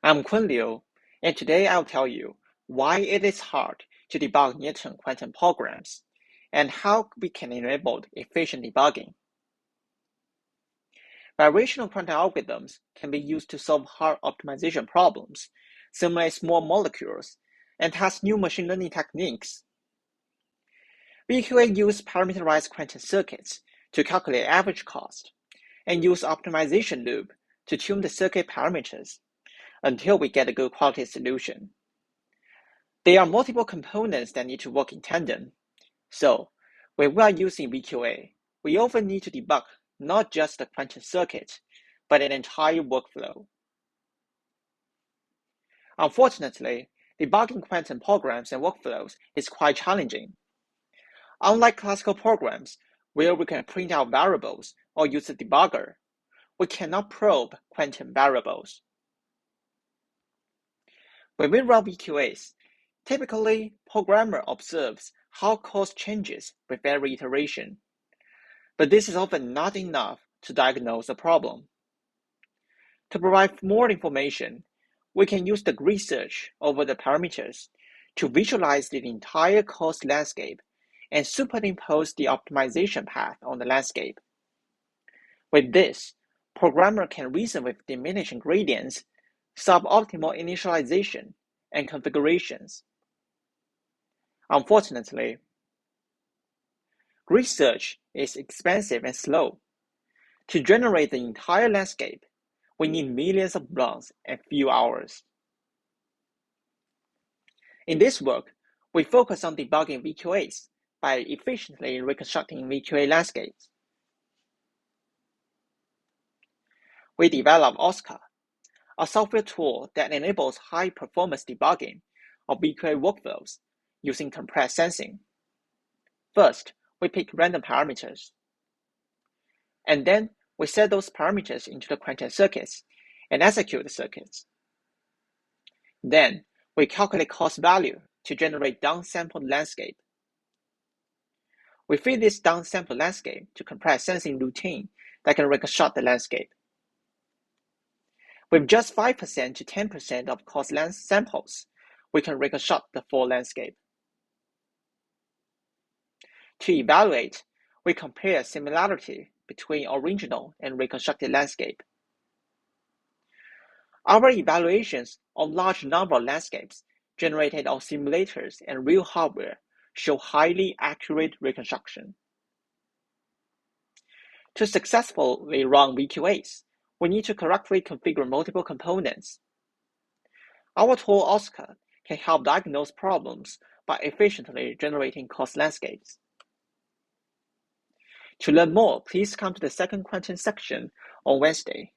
I'm Kun Liu, and today I'll tell you why it is hard to debug near-term quantum programs and how we can enable efficient debugging. Variational quantum algorithms can be used to solve hard optimization problems, simulate small molecules, and test new machine learning techniques. VQA uses parameterized quantum circuits to calculate average cost, and use optimization loop to tune the circuit parameters until we get a good quality solution. There are multiple components that need to work in tandem, so when we are using VQA, we often need to debug not just the quantum circuit, but an entire workflow. Unfortunately, debugging quantum programs and workflows is quite challenging. Unlike classical programs, where we can print out variables or use a debugger, we cannot probe quantum variables. When we run VQAs, typically, programmer observes how cost changes with every iteration. But this is often not enough to diagnose the problem. To provide more information, we can use the grid search over the parameters to visualize the entire cost landscape and superimpose the optimization path on the landscape. With this, programmer can reason with diminishing gradients, suboptimal initialization, and configurations. Unfortunately, grid search is expensive and slow. To generate the entire landscape, we need millions of runs and few hours. In this work, we focus on debugging VQAs by efficiently reconstructing VQA landscapes. We developed ISCA, a software tool that enables high-performance debugging of VQA workflows using compressed sensing. First, we pick random parameters, and then we set those parameters into the quantum circuits and execute the circuits. Then, we calculate cost value to generate downsampled landscape. We feed this downsampled landscape to compressed sensing routine that can reconstruct the landscape. With just 5% to 10% of cost samples, we can reconstruct the full landscape. To evaluate, we compare similarity between original and reconstructed landscape. Our evaluations of large number of landscapes generated on simulators and real hardware show highly accurate reconstruction. To successfully run VQAs, we need to correctly configure multiple components. Our tool ISCA can help diagnose problems by efficiently generating cost landscapes. To learn more, please come to the second quantum section on Wednesday.